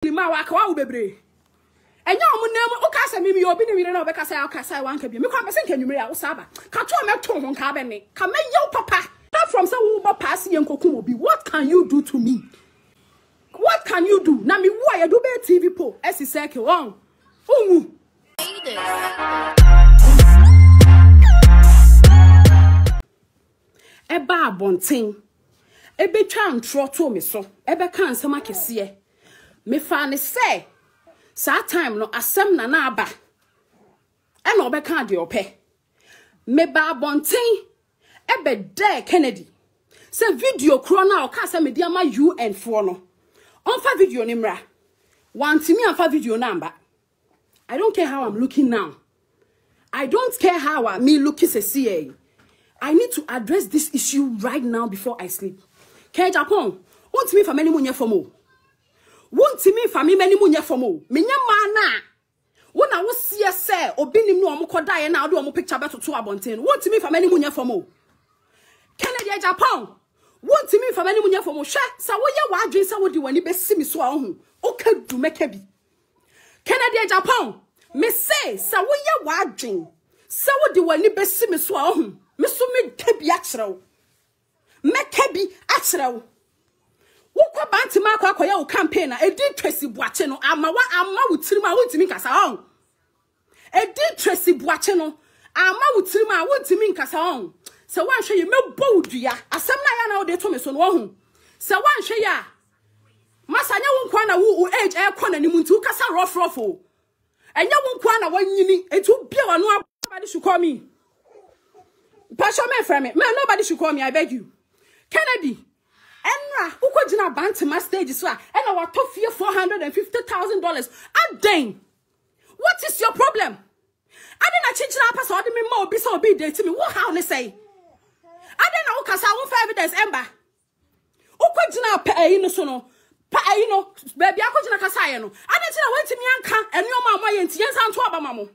lima waka wa bebre. Enya omo nem o ka se mimi obi ne wire na obeka say aka say wanka bi. Me kwa me se nkanwumre a wo saba. Ka to me to ho nka be ne. Ka me yew papa. Not from say wo ba pass yenkokum obi. What can you do to me? What can you do? Na me wo ya do be TV po. Esi circle on. Owu. Eba abonten. Ebe twa ntro to me so. Ebe ka nsem akese. Me fa ne say sa time no asem na aba. E na obeka de ope. Me ba abonten ebe de Kennedy. Se video kro na o ka se me dia ma UN for no. Onfa video ni mra. Want me anfa video number. I don't care how I'm looking now. I don't care how me looking se CA. I need to address this issue right now before I sleep. Ke Japan, want me for many munye for mo. Want me for me many munye for mo. Me nya mana. Wona wo see say obi nim no omo koda ye na do omo picture beto to abonten. Want me for many munye for mo. Kennedy Japan. Want me for many munye for mo. Sha sa wo ye wa adwen sa wo di wani be si mi so a ho. O ka du meka bi. Kennedy Japan. Me say sa wo ye wa adwen sa wo di wani be si mi so a ho. Me so me kebi akyerɛw. Me kebi akyerɛw. Wo kwa bantima akwa wo campaign na edi Tracy Buache no ama wo tirim a wontimi nkasa ho. Edi Tracy Buache no ama wo tirim a wontimi nkasa ho. Se wanhwe ye mebɔ wudua asɛm na ya na wo de to me so no ho. Se wanhwe ya masanya wo nkwa na wo age ekɔ na nim nti wo kasa rough o. Enya wo nkwa na wanyini etu bia wano abade should call me. Pastor me friend me. Man, nobody should call me, I beg you. Kennedy. Enra, who could you bant my stage so? And our top fear $450,000. Dang. What is your problem? I didn't change that person me more be so be there to me. What how they say? I didn't know cause I won't evidence ember. Who could you pay so no? Pay no baby I could kasa no. I didn't know wait to me anka and your mama yent yes and to abamamo.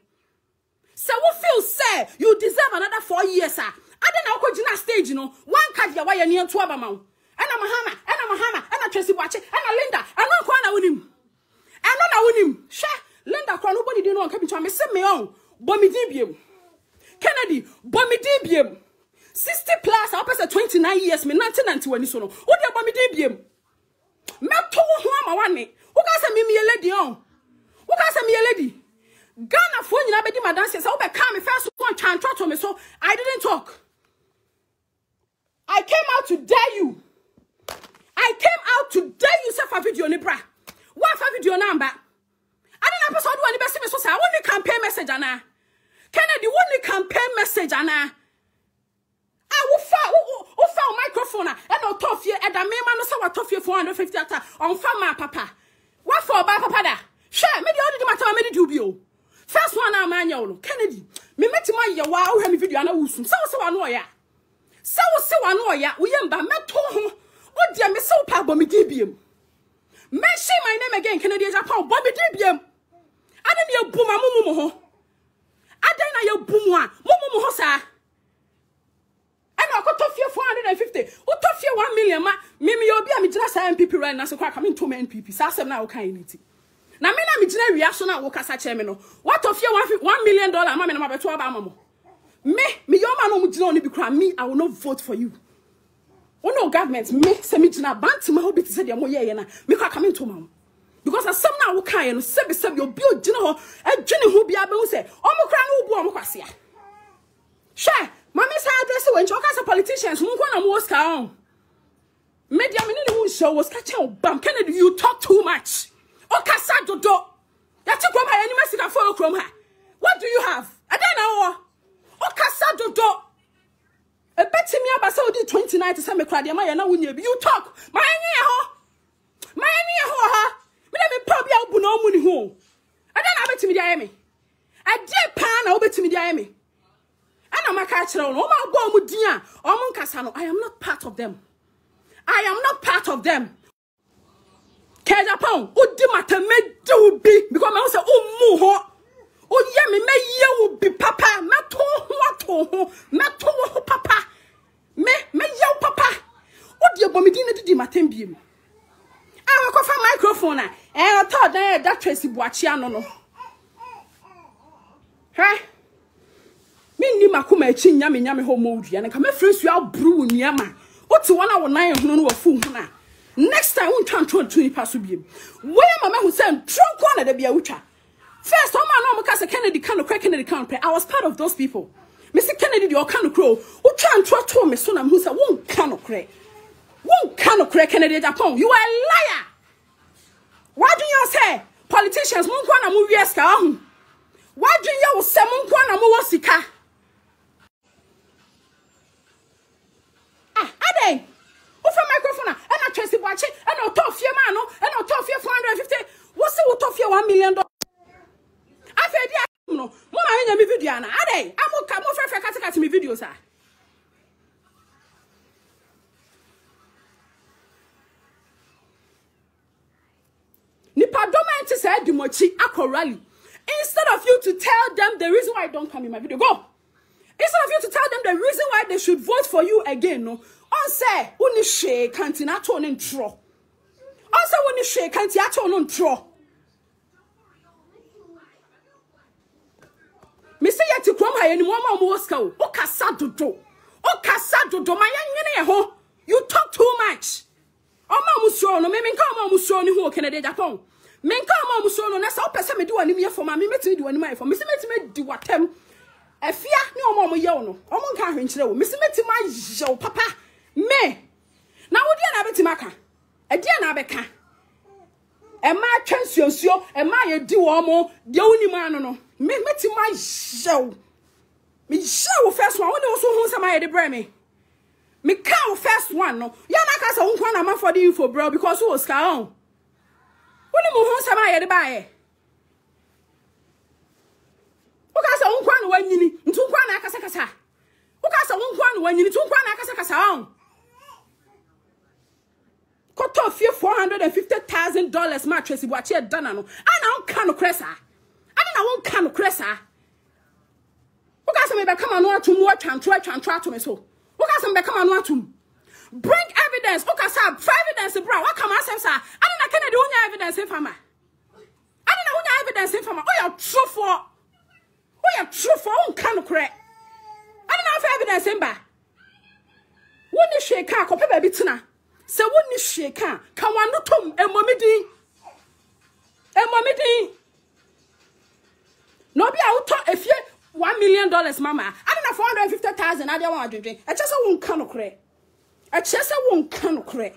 So what feel say you deserve another 4 years, sir. I don't know what you stage, you know. One card ya why near to Abamau. And I'm Mahama, and a Tracy Watch, and a Linda, and no corner with him. And no with him. Sha, Linda, nobody didn't know coming to me. Send me on. Bommy Dibium. Kennedy, Bommy Dibium. 60 plus, I'll pass 29 years, me 1991 so no. What your Bommy Dibium? Meto who one me. Who can send me a lady on? Who can send me a lady? Ghana phone you be my dance so be calm first one chan to me so I didn't talk. I came out to dare you. I came out to dare you say for video ni bra. What for video number? I didn't episode one be me so say I want the campaign message ana. Kennedy want the campaign message ana. I will found microphone and no tough here and the man no say what tough here 450 on farm papa. What for ba papa da? Share me the only matter me do bio. First one na manual Kennedy. Me meti ma ye wa wo hwe video na wusum. Se wo se wa no ya. Se wo se wa no ya. Wo yemba meto ho. O dia me se wo pa bo me di biem. Mention my name again Kennedy Japan bo me di biem. Ade me abum amumu ho. Ade na ye bum a mumu ho sa. And I got to fear 450. What to fear 1 million ma me obi a me gina sa MPP right now so kwa come into MPP. Sa asem na wo kan unity. Na me na me gina reaction na wo kasa che me no. What of you $1 million ma me na mabeto aba amamo. Me your man no mu gina oni bi kra me I will not vote for you. Oh no government me se me gina bant ma obi se de mo ye na me kwa come into mam. Because asem na wo kan no sebi obi o gina ho e dwene ho bia be hu se omo kra no bu omo kwase a. Sure, mama say address when you kasa politicians mu kwa na mo ska on. Media me ni who show was catch bam Kennedy you talk too much. Okasa dodo. Yati kwama ya ni masika for okrom ha. What do you have? I don't know. Okasa dodo. E beti mi abasa odi 29 to say me kwade ma ya na wunya bi. You talk. Ma enye ho. Ma enye ho ha. Me na me pa bia obu na omu ni ho. I don't know beti mi dia me. I dey pa na obeti mi dia me. Ana maka kire no. O ma gbo omu din a. Omu nkasa no. I am not part of them. I am not part of them. Japan, udi matame do be because me say mu ho. O ye me ye be papa, me to ho papa. Me ye papa. Odi abomi di na di matem biem. I go for microphone na. I thought that Tracy Boachia no. Huh? Me ni makuma echi nyame homo dua na ka me fresu abru niama. Oti wona wo nan hono no wafu hu na. Next time won twan twan tuni paso biem. Where mama who said tronko na da bia wutwa. First one man no mka se Kennedy kan no Kennedy kan I was part of those people. Mr. Kennedy the kan no crow. Wo twan twan to me so na who say won kan no kre. Won kan no kre Kennedy Japan. You are a liar. Why do you say politicians mun kwa na mu wieska ahu? Why do you say mun kwa na mu wosika? Ade, who from microphone and I Tracy watching and no tough your man and no tough your 450. What's the tough your $1 million? I said, yeah, no, Mama in your video. Ade, I'm going to come over for me videos. Nipa domanti said Dimochi Ako rally. Instead of you to tell them the reason why I don't come in my video, go. Instead of you to tell them the reason why they should vote for you again, no. On say, uni she can't not on in tro. On say, uni she can't yet on tro. Mr. Yeti Krom hay any mama Moscow. O casado do. O casado do my young ho. You talk too much. O mamuso no me come mamuso ni who Canada Japan. Men come mamuso no na sa opese me do anime for me meti do anime for me se meti me di watem. Efia ni omo mo ye no. Omo nka hwenkyere wo. Me se meti ma ye papa. Me. Na wo dia na beti maka. E dia na beka. E ma twansuosuo, e ma ye di wo mo, de woni ma no no. Me meti ma ye. Me ye first one. Woni wo so hu sama ye de bre me. Me ka first one no. Ya na ka sa hu kwa na ma for the info bro because wo ska on. Woni mo hu sama ye de ba ye. Ukasa unkwa no wanyini ntunkwa na akasa kasa. Ukasa unkwa no wanyini ntunkwa na akasa kasa on. Koto fie $450,000 mattress Tracy dana no. Ana unka no kresa. Ana unka no kresa. Ukasa me be come no atum wo twantwa to me so. Ukasa me be come no atum. Bring evidence. Ukasa evidence bra. What come asem sa? Ana na Kennedy unya evidence in fama. Ana na unya evidence in fama. Oh ya true for. Oh, you true for own can of crack. I don't have evidence in back. Wouldn't you shake car, copy baby tina? So wouldn't you shake car? Come on, no tom, and mommy. No be out if you $1 million, mama. I don't have 450,000. I don't want to drink. I just won't can of crack. I just won't can of crack.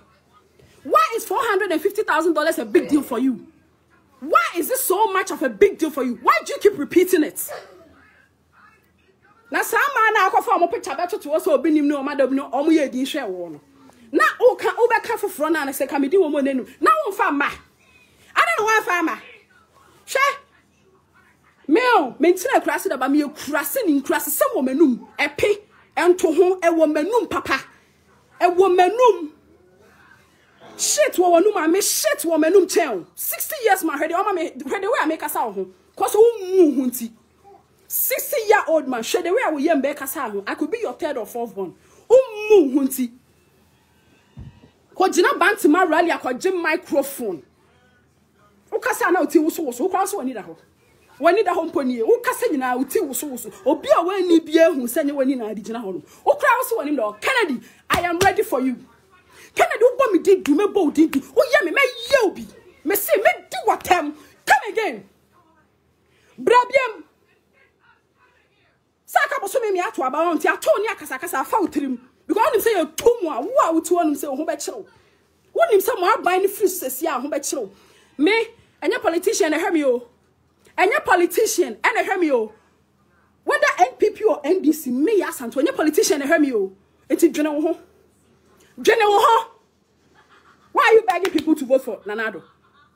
Why is $450,000 a big deal for you? Why is this so much of a big deal for you? Why do you keep repeating it? Na sama na akofo mo picture beto to so obinim no madam no omo ye din hwe wo no na o ka obeka foforo na se ka medi wo mo nenu na wo fa ma ada no wa fa ma hwe meo mentina kurase da ba me kurase ni kurase se wo manum epe ento ho e wo manum papa e wo manum shit wo wanum ame shit wo manum chen 60 years ma hwede o ma me hwede we ameka sa wo ho koso wo mu hu nti 60-year-old man, share the way I will yem back as I could be your third or fourth one. Oh, hunty. Kojina band to my rally, I called Jim microphone. Ukasana uti uso, who cross one need a home. One need a home pony, Ukasana uti uso, or be away ni beer who send you when in a regional home. Oh, cross one in law. Kennedy, I am ready for you. Kennedy, what me did do me bow did do. Oh, yeah, me yobi. Me say, me do what them. Come again. Brabiam. Saka boso me ato aba on ti ato ni akasa fa utrim because onim say you tomu a wo a wuti onim say ho be kire wonim say mo aban ni free sesi a ho be kire me anya politician e hwemi o anya politician e na hwemi o whether NPP or NDC me ya santo anya politician e hwemi o enti dwene wo ho why are you begging people to vote for Nanado?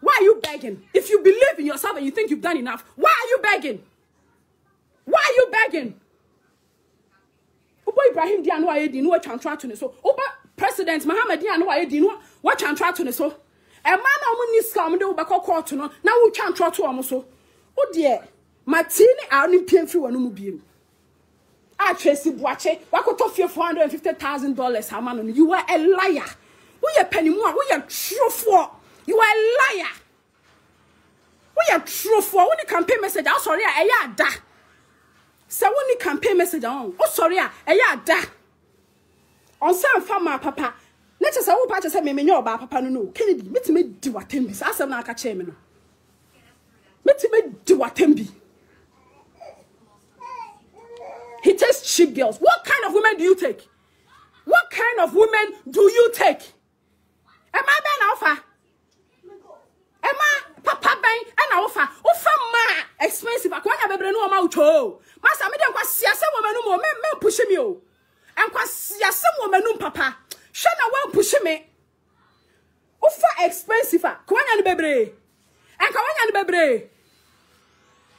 Why are you begging? If you believe in yourself and you think you've done enough, why are you begging? Why are you begging? Obo Ibrahim Dia no ayedi no atwantwa to ne so. Oba President Muhammad Dia no ayedi no watwantwa to ne so. E ma na omo ni ska omo de wo bekọ court no na wo twantwa to omo so. O de Martini a oni piemfiri wonu mu biem. A Tracy Boache wakoto fie $450,000 ama no. You are a liar. Wo ye panimu a wo ye trofo. You are a liar. We are true for when the campaign message. Oh sorry, da. So when the campaign message on. Oh sorry, da. On some farmer papa. Let us all patch say me know about papa no. Kennedy, me do what tembi. So asem na ka che me no. Me do what tembi. He takes cheap girls. What kind of women do you take? What kind of women do you take? Am I ben alpha? Am I papa ben and alpha? Ofa ma expensive. Akwanya bebre no ma ucho. Master me dem kwa siase woman no me push me o. En kwa siase woman no papa. Shana wa push me. Ofa expensive. Kwanya no bebre. En kwanya no bebre.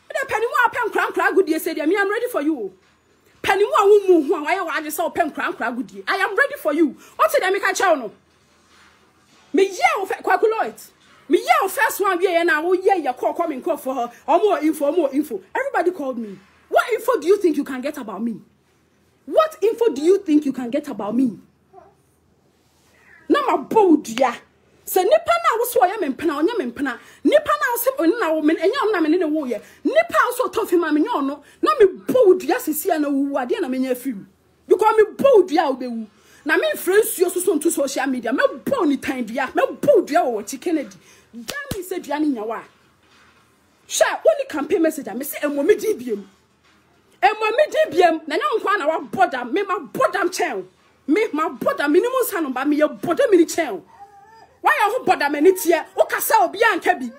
The penny mo apem kran goodie say me I'm ready for you. Penny mo awu mu why you say apem kran goodie. I am ready for you. What say dem ka chow no? Me ye o calculate. Me ye o first one we na wo ye call me call for her. More info. Everybody called me. What info do you think you can get about me? What info do you think you can get about me? Na ma bold ya. Se nipa na wo so ya mempena onya mempena. Nipa na se na wo men enya na me ne wo ye. Nipa so tofi ma me nyo no. Na me bold ya sesi na wu ade na me nya film. Because me bold ya obewu. Na me friends you so to social media. Me born ni time dia. Me bold ya wo chi Kennedy. Dan me say dia ni nya wa. Sha only campaign message me say emo me di biem. Emo me di biem na nya nkwa na wa border me ma border chen. Me ma border minimum sanu ba me ye border mini chen. Why you who border many tear? O kasa obi anka bi.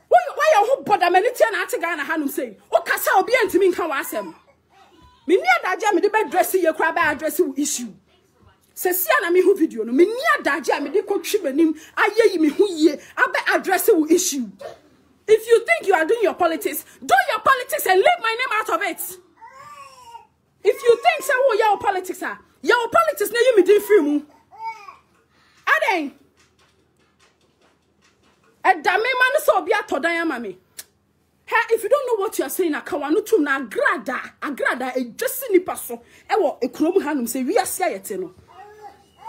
Why you who border many tear na ate Ghana hanum say? O kasa obi antimi nka wa asem. Me ni adaje me de be dress ye kra ba address issue. Se sia na me hu video no me ni adaje me de kotwi banim aye yi me hu ye abe address issue. If you think you are doing your politics, do your politics and leave my name out of it. If you think say what your politics are, your politics na you me dey free mu. Aden Edame man so be atodan mami. Hey, if you don't know what you are saying, akawanu tum na agrada e just nipa so. E wo ekrom hanum say we asia yete no.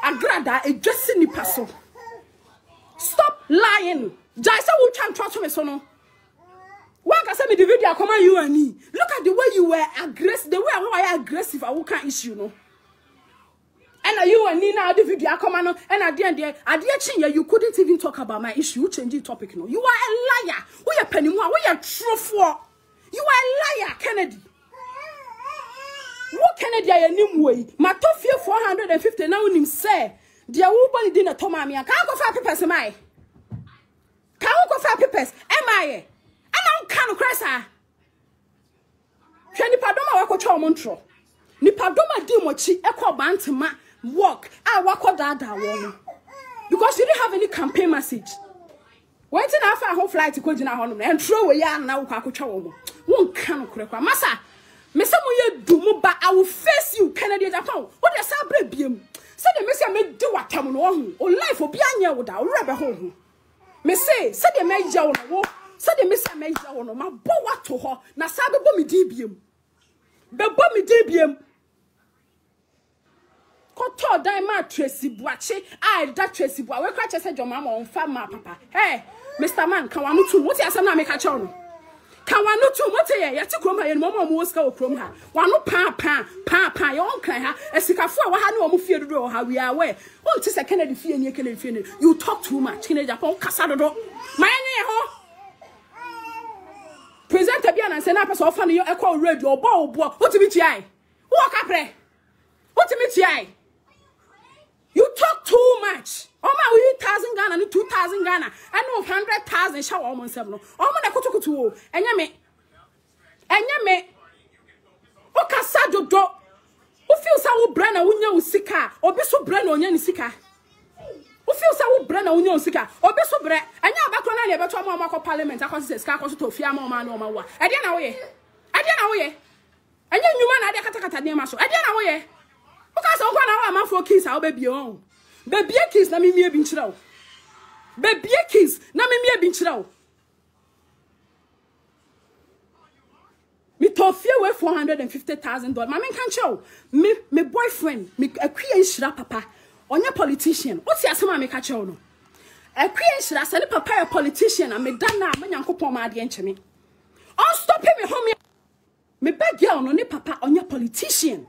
Agrada e just nipa so. Stop lying. Jai say we try to me so no. One can say me the video come on you and me. Look at the way you were aggressive, the way I aggressive I will can't issue no. And you and Nina the video come on and at the end there you couldn't even talk about my issue. You change the topic no. You are a liar. We are penny more. We are true for. You are a liar, Kennedy. What Kennedy I name way? My top 450 now him say. Dear woman didn't tell me. Can't go for papers am I? Can't go for papers am I? And I'm kind of crazy. Can you pardon my work or Montro? Ni pardon my demochi echo bantama. Walk. I walk on that one. Because you didn't have any campaign message. Wait till after a whole flight to go to home and throw away now. One can correct. Massa, Messa, you do, but I will face you, Kennedy Japan. What is a baby? Said the Messiah may do what time on or life will be on your without rubber home. Messay, said the major on a walk, said the Messiah major on my bow what to her, Nasaga bommy debium. The bommy debium. Koto Diamond Tracy Boache, I that Tracy Boa. We catch said your mama on farm, papa. Hey, Mr. Man, can one two? What is some make a chon? Can one two? What a year to come here and Mamma Moscow from her. One no pa, your own kind, a sick of 4 100 fear to know how we are aware. One to second Kennedy fear and you can finish. You talk too much. Kennedy upon Casado. My name, present a bian and send up as often you echo red your bow. What to be TI? Walk up there. What to be TI? You talk too much. Oh my, we 1,000 Ghana, no 2,000 Ghana. I know 100,000 shower almost 7. Oh my, I could to and yame. O casado do. O feels our brand, unya sika, or be so brand on yan sika. O feels our brand, unya sika, or be so bread, and ya back on any better Marco Parliament. I consider Scarcos to Fiamma man or my wa. I didn't know ye. And you man, I can't name us. I didn't know ye. Because I'm going to man for kids, I'll be on. Baby kids, na me me bin chiraw. Baby kids, na me me bin chiraw. Me tofie we $450,000. Mama can show. Me boyfriend, me a queer shira papa. Onya politician. What's your asema me ka show no? A creation, I said, papa, a politician, and me done now, my uncle Poma against me. Oh, stop him, home. Me beg you, no, papa, on your politician.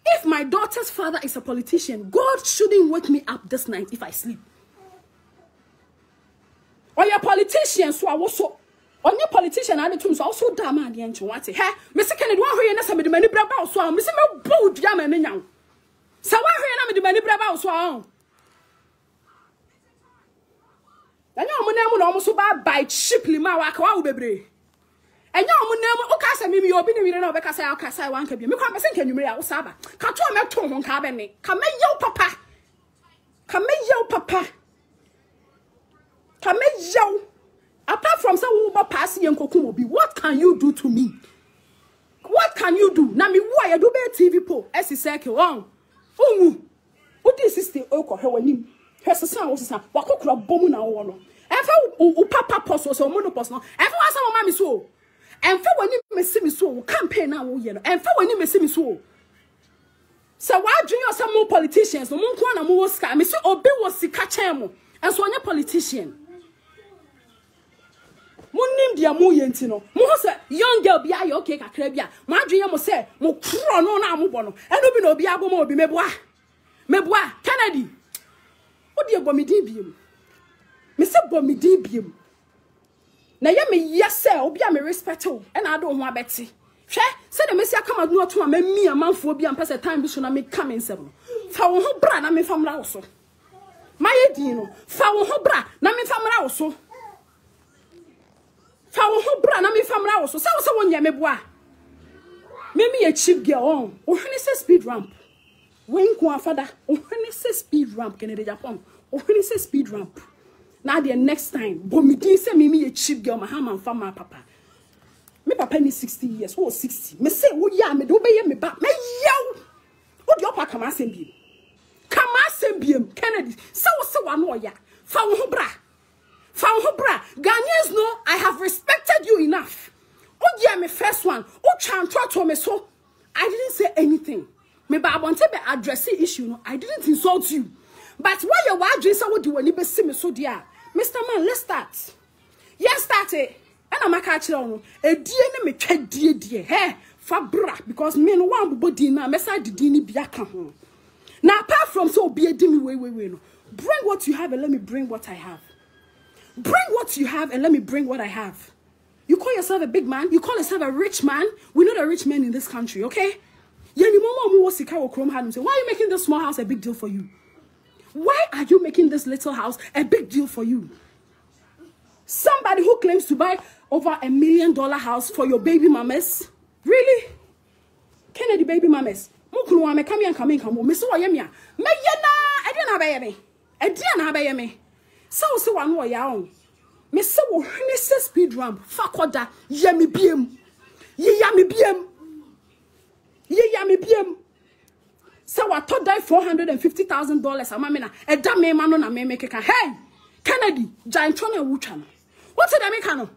If my daughter's father is a politician, God shouldn't wake me up this night if I sleep. Or your politician, so I was so. On your politician, I didn't also damn at the end. What? Hey, Mr. Kennedy, one who is the many brabble, so I'm missing my boat, yaman now. So why are the many brabble, so I know almost about by cheaply my work, baby. And your name, Ocasa, maybe you're being in over Casa, one can be. Me come and you may Saba. Come to my tone on Cabernet. Come yo, papa. Come yo, papa. Come yo. Apart from some Uber passing and Kokumobi, what can you do to me? What can you do? Now me why I do be TV po? As he said, oh, what is this the Oko? Her name, her son was a Wakokra Bomuna one. And for Papa Post was a monopos. And for some mammy so. And for when you see me so, campaign now, and for when you see me so. So why do you some more politicians? No one can more scam. Mr. Obi was the catchamo, and so on your politician. Monim dia mo yentino mo se young girl bia ya okay kakra bia mo adweye mo se mo kro no na mo bono eno bi na obi agoma obi meboa Kennedy o de bomidin biem me se bomidin biem na ye me yese obi a me respect o e na ado ho abeti hwe se de me sia kama no to ma mi amanfo bi am pese time bi so na me come nsem fa wo ho bra na me famra wo so maye din no fa wo ho bra na me famra wo so How bra na me famra wo so say wo nya meboa me a cheap girl on o hwene say speed ramp when ko afada o hwene say speed ramp Kennedy Japan o hwene say speed ramp now the next time bomidi say me a cheap girl my ham and fama papa me papa ni 60 years wo 60 me say wo ya me do be ye me ba me yaw wo de opa kama asembiem Kennedy say wo se wa no ya fa wo ho bra Ghanaians know I have respected you enough. Oh yeah, my first one. Oh chantra to me so. I didn't say anything. Maybe I want to be addressing issue. No, I didn't insult you. But why you were addressing what you want to see me so dear, Mr. Man? Let's start. Yes, start it. And I'm a catcher on a DNA me check dear. Hey, Fabra because me no one body na message the dini biaka home. Now apart from so be a dimi way no. Bring what you have and let me bring what I have. Bring what you have and let me bring what I have. You call yourself a big man? You call yourself a rich man? We're not a rich man in this country, okay? Why are you making this small house a big deal for you? Why are you making this little house a big deal for you? Somebody who claims to buy over $1 million house for your baby mamas? Really? Kennedy baby mamas? So one way on. Me so hwene se speed ramp fakoda yami biem. Ye yami biem. So I thought that $450,000 amamena e da me ma no na me keka. Hey, Kennedy, giant tone wucha no. What did I make no?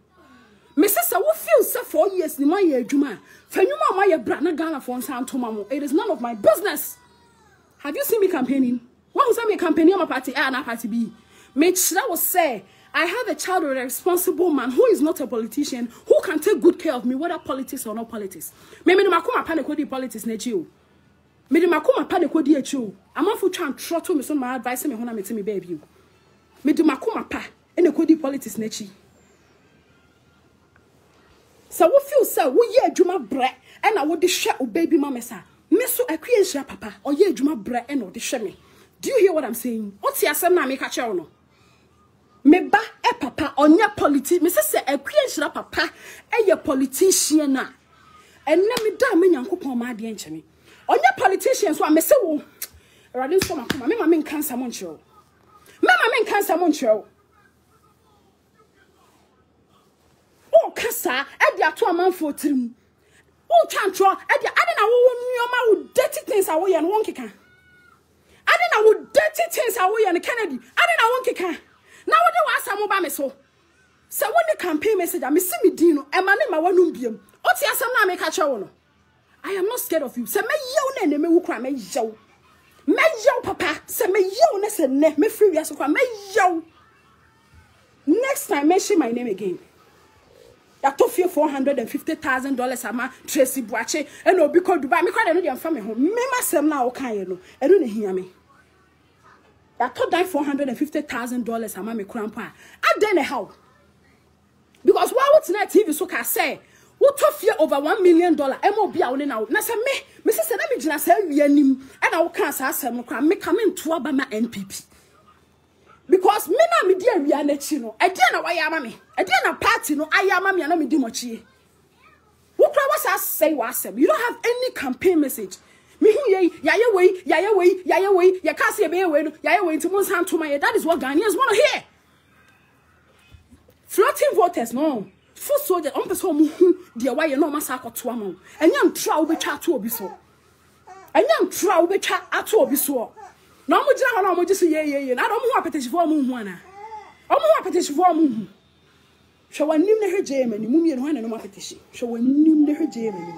Me say wo feel say 4 years ni ma ye adwuma. Fa nwuma ma ye bra na Ghana for nsan to ma mo. It is none of my business. Have you seen me campaigning? What was me campaigning on my party A and party B? That will say, I have a child with a responsible man who is not a politician, who can take good care of me, whether politics or not politics. Maybe the makuma panekodi politics nechi. Maybe the makuma panekodi echi. I'm not for trying to throttle me so my advice me hona me tell me baby. Maybe the makuma pa enekodi politics nechi. So we feel so we ye juma bre and I would share o baby mama sa. Me so akwie share papa or ye juma bre and o de share me. Do you hear what I'm saying? What's your asem na me ka che no? Me ba e papa onya politician. Me say akwie papa e ye politician na. Enne me da me nyankopon ma de enche me. Onya politician so me say wo. Erade so makoma me ma me cancer mon chiro. Me ma me cancer mon chiro. O kasa e de ato amanfo tirim. O twantro e de ade na wo nyoma wo dirty things awo ye no won keka. Ade na wo dirty things awo ye no Kennedy. Ade na won keka. Na wo de wa asamo ba me so. Se wo ni campaign message a me si me din no e ma ne ma wanum biem. O ti asam na me ka che wo no. I am not scared of you. Se me yew na me wu kra me yew. Me yew papa. Se me yew na se ne me free wi aso kra me yew. Next time, mention my name again. That tough $450,000 ama Tracy Boache and no because Dubai me cry no dey family home. Me masem na o kan ye no. E no hear me. That told die $450,000 ama me crampa. I then how? Because why would tonight TV so can say what tough over $1 million MOB a woni na. Na say me say na me gina say wi anim e na wo kan sa asem no kra me come into aba ma NPP. Because me na me dia wi anachi no. E dia na wa ya ma me. E dia na party no ayama me na me di mochie. Wo kra was say wasem. You don't have any campaign message. Me hu ye yaye we ya ka se be we no yaye we nti mo san to my. That is what Ghanaians want to hear. Floating voters no. Full soldiers on person mu hu dia wa ye no ma sa akoto am. Enyam tra wo betwa ato obi so. Enyam tra wo betwa ato obi so. Na mo gira ho na mo gise ye na do mo hu apeteshifo mo hu ana. Omo hu apeteshifo mo hu. Hwe wanim ne hweje mani mumie no hwana no mapeteshi. Hwe wanim ne hweje mani.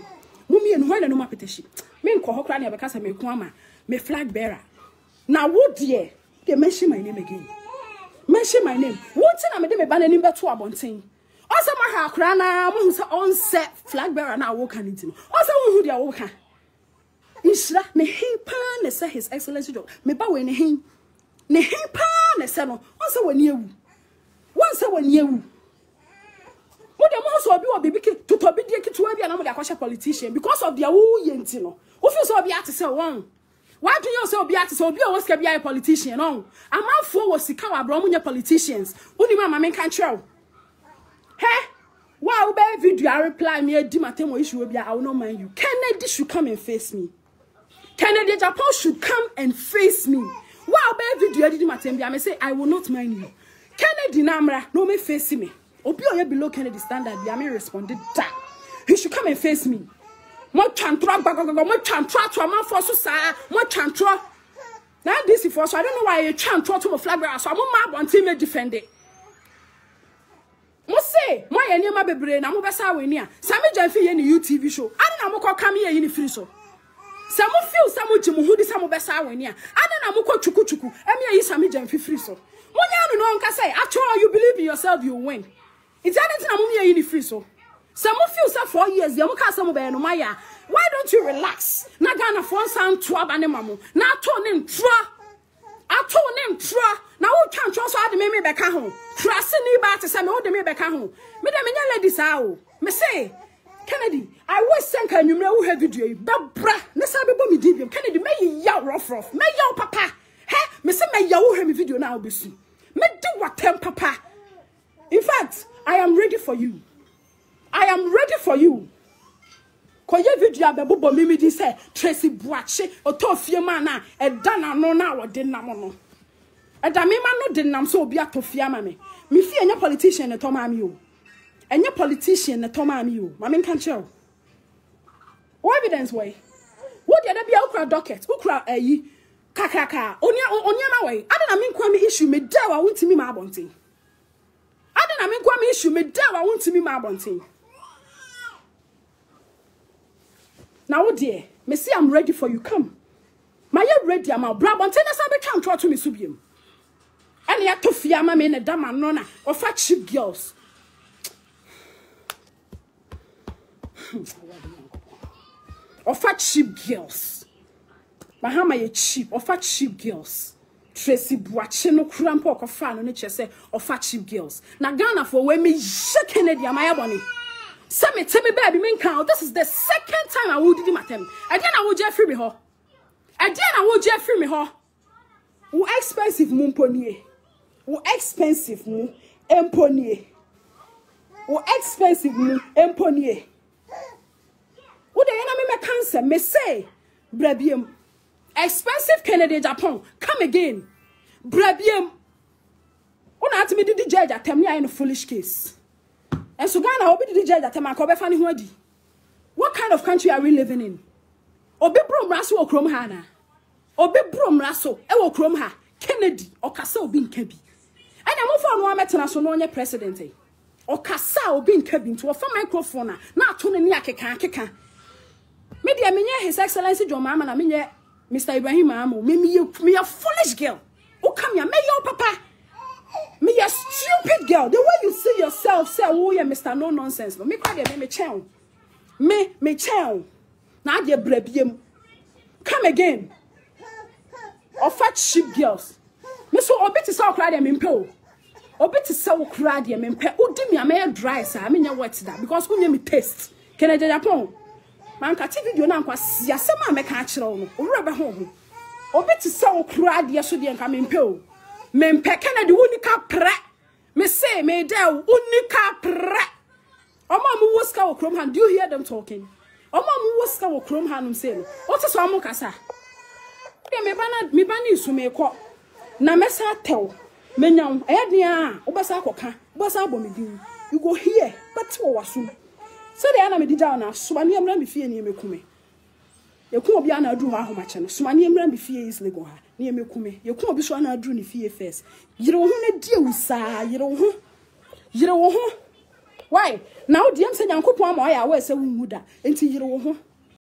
Mumie no hwana no mapeteshi. Me nko hokra na bekasa me ku ama me flag bearer. Na wo de they mention my name again. Mention my name. What na me de me ba nanim beto abonten. Osa ma ha akra na mo hu se on set flag bearer na wo kan nti no. Osa wo hu de wo kan. Ishra ne hin pa ne say his excellency job. Me ba we ne hin. Ne hin pa ne say no. Osa wani ewu. Once wani ewu. What the most of you are baby to be dear to be a politician because of their woo yentino. Who feels so be at to say one? Why do you so be at to so be always be a politician? No, a man for was the cow brown politicians. Only my man can't show. Hey, wow, baby, video I reply me a dimatemo issue will be I will not mind you. Kennedy should come and face me. Kennedy Japan should come and face me. Wow, baby, video I did matembi. I may say I will not mind you. Kennedy Namra no me face me. Obi oye below Kennedy standard, I may responded that. He should come and face me. Mo chantra mo chantra to a man for so sa mo chantra. Now this is for so I don't know why you chantra to a flag bearer. So I'm ma want team defend it. Mo say mo ye niam bebre na mo besa we ni a. Sami Janfi ye ni UTV show. Ade na mo come here ye ni free so. Some feel some jimu hu di some besa we ni a. Ade na mo chuku. Emi ye Sami Janfi free so. Mo nya no nka say actually you believe in yourself you win. It's anything I'm here in free so. Some of you say 4 years, you can't some no maya. Why don't you relax? Na Ghana for sound 12 animal. Na turn him tra. I told him tra. Now who can't trust how the me back home. Trust ni ba to say me hold me back home. Me dem nya ladies how. Me say Kennedy, I was send kan you who have video. Ba bra, na say be me dibium. Kennedy me ya rough. Me ya papa. He, me say me ya who have me video now be soon. Me do what them papa. In fact, I am ready for you. I am ready for you. Koye video abebo mimi di say Tracy Boache otofie ma na edana no na wode nam no. Eda me ma no de nam so obi atofie ma me. Me fie enya politician na to ma mi o. Enya politician na to ma mi o. Ma me kan che o. What evidence way? What dey bia ukra docket, ukra ayi kakaka. Onia ma way. Ada na me nkwa me issue me da wa wontimi ma abonten. I mean, come issue me there. I want to be my bunting. Now, dear, me say I'm ready for you. Come, my you ready? I'm a brabant. Tell us I can't try to me subium. And you to fear my men a damn and nona or fat cheap girls. Or fat cheap girls. My how my cheap or fat cheap girls. Tracy Boache no crampo ko fa no che say of fat cheap girls. Na Ghana for we me Kennedy amaya boni. Say me tell me baby me count. This is the second time I would do my them. Again I would Jeffrey me ho. Again I would Jeffrey me ho. Wo expensive mu mponie. Wo expensive mu emponie. Wo expensive mu emponie. Wo de na me cancer me say brabiem. Expensive Kennedy Japan. Come again. Brabiem. Una at me did judge at me in a foolish case. And so Ghana will be the judge at my cover funny wadi. What kind of country are we living in? Obe brom raso or chrome hana. Obe brom raso, ewo chrome ha. Kennedy or Kasa bin kebi. And I'm over one metanasononia president. Or Kasa bin kebi to a far microphone. Not to the keka. Media minya His Excellency John Mama na minya Mr. Ibrahim Amo, me a foolish girl. Oh, come here, me your papa. Me a stupid girl. The way you see yourself, say, oh yeah, Mr. No Nonsense. No, me cry me chow. Me chow. Now you brebium. Come again. Or fat sheep girls. Me so obi to sell cry them in pill. Obi to sell cry them in pill. Oh, dimmy, I may dry, sir. I mean, your what's that? Because who me taste. Can I do Japan? Man, can take video now. Cause ya some man make a chill. Or rubber home. Obi to sell cry the so the come in pill. Men pe Kennedy unika pre. Me say me there unika pre. Oma mu woska wo krom han. Do you hear them talking? Oma mu woska wo krom han say. What is amu kasa? Me bana isu me ko. Na mesa tew. Me nyam eyadea obasa akoka. Obasa abomidin. You go here, but wo wasu. So dey na me dida na so ba ne emra me fie ne me kume. Yekun obi ana adu ha homache no. So ma ne emra me fie is lego ha. Ne me kume. Yekun obi so ana adu ne fie first. Yire wo ho na die wusa, yire wo ho. Why? Now the am say Nyankopon am oya we say wunhu da. Enti yire wo ho.